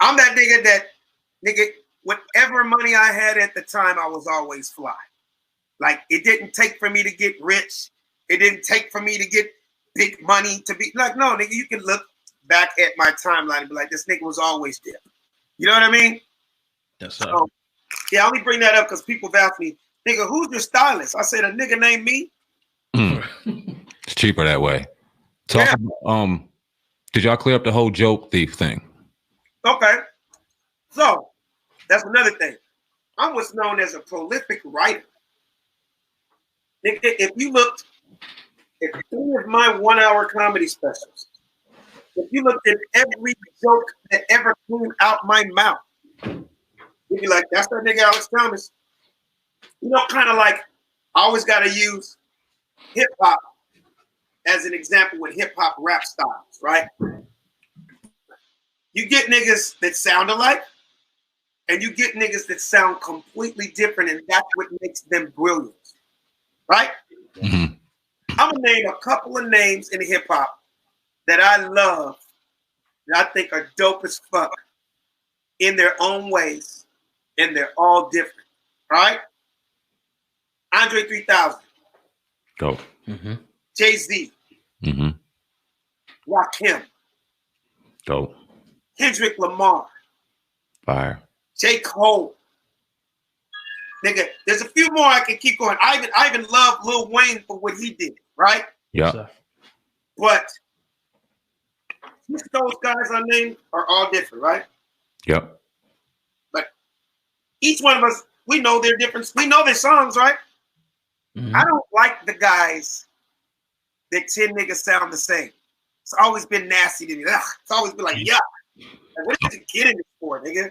I'm that nigga, whatever money I had at the time, I was always fly. Like, it didn't take for me to get rich. It didn't take for me to get big money to be like, no, nigga, you can look back at my timeline and be like, this nigga was always there. You know what I mean? Yes, sir. So, yeah, I only bring that up because people have asked me, nigga, who's your stylist? I said, a nigga named me. It's cheaper that way. Talk about, did y'all clear up the whole joke thief thing? Okay. So, that's another thing. I was known as a prolific writer. Nigga, if you looked at any of my 1 hour comedy specials, if you looked at every joke that ever came out my mouth, you'd be like, that's that nigga Alex Thomas. You know, kind of like, I always got to use hip hop as an example with hip hop rap styles, right? You get niggas that sound alike, and you get niggas that sound completely different, and that's what makes them brilliant, right? Mm-hmm. I'm gonna name a couple of names in hip hop that I love, that I think are dope as fuck in their own ways, and they're all different, right? Andre 3000. Dope. Mm-hmm. Jay-Z. Mm-hmm. Rakim. Dope. Kendrick Lamar. Fire. J. Cole. Nigga, there's a few more I can keep going. I even love Lil Wayne for what he did, right? Yeah. But those guys I named are all different, right? Yep. But each one of us, we know their difference. We know their songs, right? Mm-hmm. I don't like the guys that 10 niggas sound the same. It's always been nasty to me. Ugh. It's always been like, yuck. Like, what did you get in this for, nigga?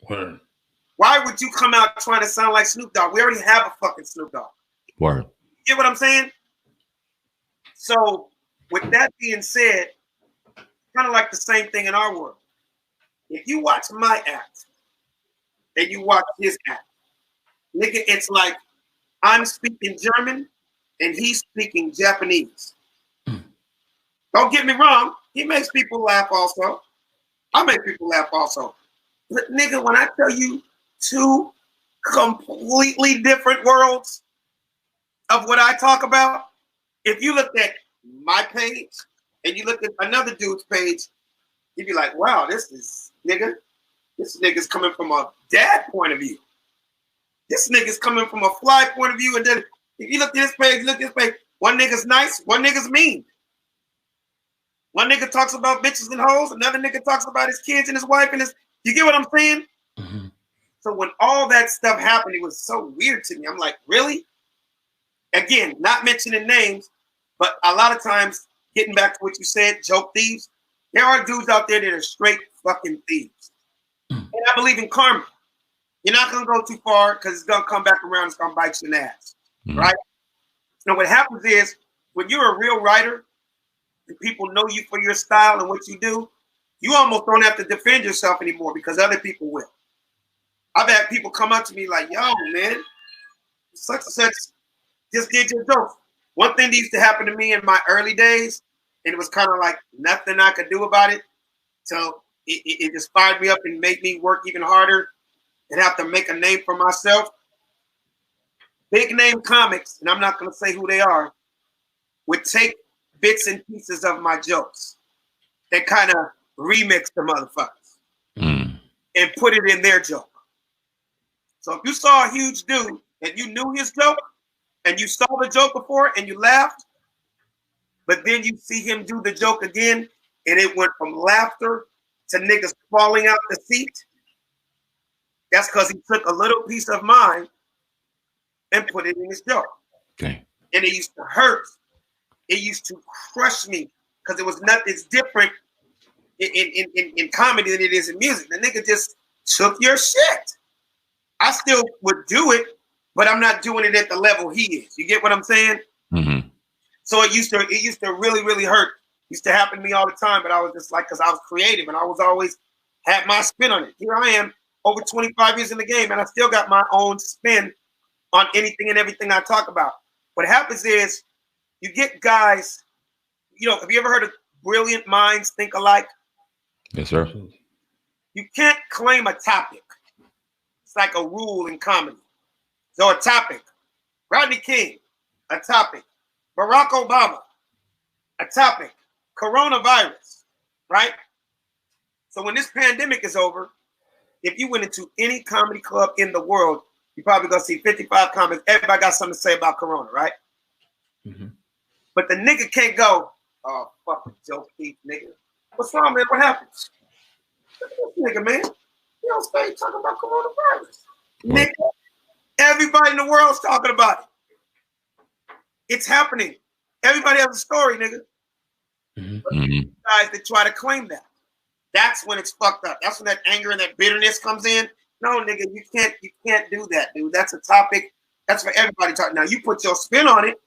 Word. Why would you come out trying to sound like Snoop Dogg? We already have a fucking Snoop Dogg. Word. You get what I'm saying? So, with that being said, kind of like the same thing in our world. If you watch my act and you watch his act, nigga, it's like I'm speaking German and he's speaking Japanese. Don't get me wrong. He makes people laugh also. I make people laugh also. But nigga, when I tell you two completely different worlds of what I talk about, if you looked at my page and you look at another dude's page, you'd be like, wow, this nigga's coming from a dad point of view. This nigga's coming from a fly point of view. And then if you look at this page, one nigga's nice, one nigga's mean. One nigga talks about bitches and hoes, another nigga talks about his kids and his wife and his, you get what I'm saying? Mm-hmm. So when all that stuff happened, it was so weird to me. I'm like, really? Again, not mentioning names, but a lot of times, getting back to what you said, joke thieves, there are dudes out there that are straight fucking thieves. And I believe in karma. You're not going to go too far because it's going to come back around. It's going to bite you in the ass, right? Now, what happens is when you're a real writer and people know you for your style and what you do, you almost don't have to defend yourself anymore because other people will. I've had people come up to me like, yo, man, such and such just did your jokes. One thing that used to happen to me in my early days, and it was kind of like nothing I could do about it. So it just fired me up and made me work even harder and have to make a name for myself. Big name comics, and I'm not going to say who they are, would take bits and pieces of my jokes and kind of remix the motherfuckers and put it in their joke. So if you saw a huge dude and you knew his joke and you saw the joke before and you laughed, but then you see him do the joke again and it went from laughter to niggas falling out the seat, that's because he took a little piece of mine and put it in his joke. Okay. And it used to hurt. It used to crush me because it was nothing. It's different in comedy than it is in music. The nigga just took your shit. I still would do it, but I'm not doing it at the level he is. You get what I'm saying? Mm-hmm. So it used to really, really hurt. It used to happen to me all the time, but I was just like, because I was creative and I was always had my spin on it. Here I am, over 25 years in the game, and I still got my own spin on anything and everything I talk about. What happens is you get guys, you know, have you ever heard of brilliant minds think alike? Yes, sir. You can't claim a topic. It's like a rule in comedy. So a topic, Rodney King, a topic, Barack Obama, a topic, coronavirus, right? So when this pandemic is over, if you went into any comedy club in the world, you're probably gonna see 55 comics. Everybody got something to say about corona, right? Mm-hmm. But the nigga can't go, oh, fucking joke thief, nigga. What's wrong, man? What happened? This nigga, man. You don't stay talking about coronavirus. What? Nigga, everybody in the world's talking about it. It's happening. Everybody has a story, nigga. Mm-hmm. Guys that try to claim that. That's when it's fucked up. That's when that anger and that bitterness comes in. No, nigga, you can't do that, dude. That's a topic. That's for everybody to talk. Now you put your spin on it,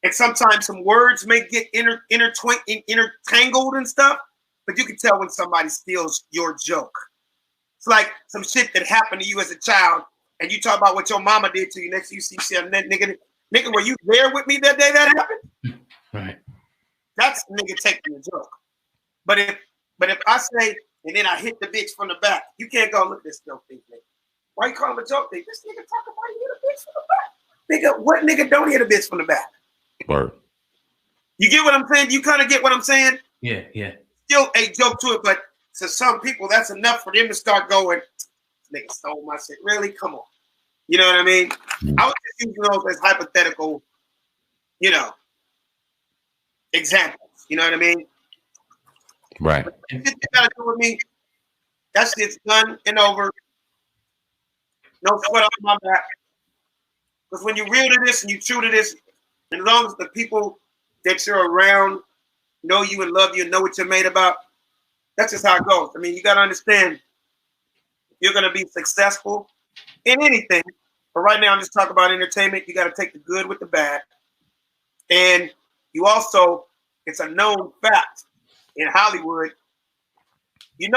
and sometimes some words may get intertangled and stuff, but you can tell when somebody steals your joke. It's like some shit that happened to you as a child, and you talk about what your mama did to you. Next you see shit, nigga, were you there with me that day that happened? Right. That's nigga taking the joke. But if I say, and then I hit the bitch from the back, you can't go, look at this joke thing, nigga. Why you call him a joke thing? This nigga talking about you hit a bitch from the back. Nigga, what nigga don't hit a bitch from the back? Word. You get what I'm saying? You kind of get what I'm saying? Yeah, yeah. Still a joke to it, but to some people, that's enough for them to start going, nigga stole my shit. Really? Come on. You know what I mean? I was just using those as hypothetical, examples. You know what I mean? Right. If you gotta do with me, that shit's done and over. No sweat off my back. Because when you're real to this and you true to this, and as long as the people that you're around know you and love you and know what you're made about, that's just how it goes. I mean, you gotta understand, if you're gonna be successful in anything, but right now I'm just talking about entertainment, you gotta take the good with the bad. And you also, it's a known fact in Hollywood, you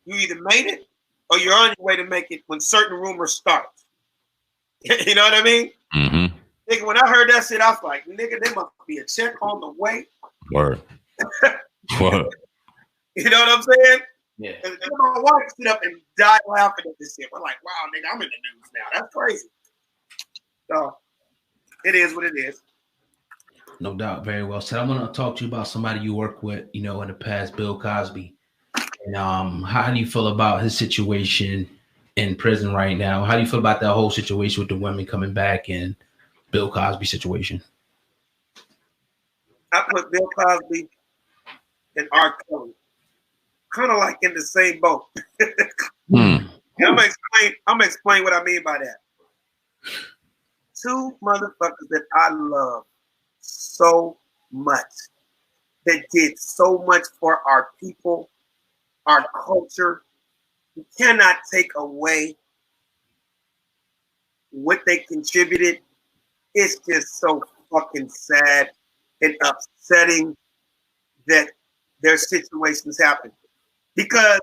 either made it or you're on your way to make it when certain rumors start. You know what I mean? Mm-hmm. Nigga, when I heard that shit, I was like, nigga, there must be a check on the way. Word. Word. You know what I'm saying? Yeah. And my wife stood up and died laughing at this shit. We're like, wow, nigga, I'm in the news now. That's crazy. So it is what it is. No doubt. Very well said. I'm going to talk to you about somebody you work with, in the past, Bill Cosby. And how do you feel about his situation in prison right now? How do you feel about that whole situation with the women coming back and Bill Cosby situation? I put Bill Cosby and R. Kelly kind of like in the same boat. And I'm gonna explain what I mean by that. Two motherfuckers that I love so much, that did so much for our people, our culture. You cannot take away what they contributed. It's just so fucking sad and upsetting that their situations happen. Because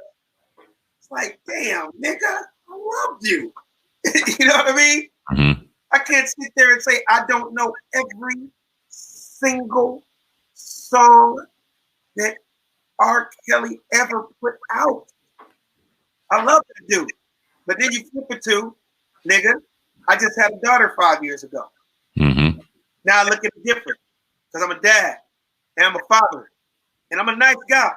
it's like, damn, nigga, I loved you. You know what I mean? Mm-hmm. I can't sit there and say I don't know every single song that R. Kelly ever put out. I love that dude. But then you flip it to, nigga, I just had a daughter 5 years ago. Mm-hmm. Now I look at it different because I'm a dad and I'm a father and I'm a nice guy.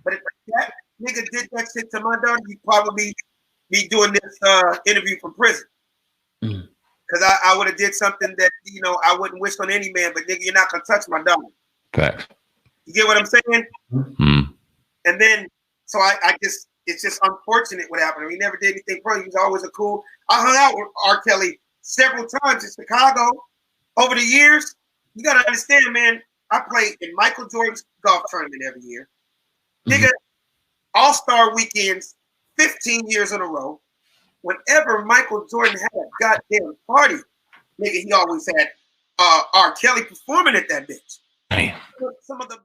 But if that nigga did that shit to my daughter, he'd probably be doing this interview from prison. Because I would have did something that, I wouldn't wish on any man, but nigga, you're not going to touch my daughter. Okay. You get what I'm saying? Mm-hmm. And then, so it's just unfortunate what happened. He never did anything for him. He was always a cool. I hung out with R. Kelly several times in Chicago over the years. You got to understand, man, I played in Michael Jordan's golf tournament every year. Nigga, All-Star weekends, 15 years in a row. Whenever Michael Jordan had a goddamn party, nigga, he always had R. Kelly performing at that bitch. Damn. Some of the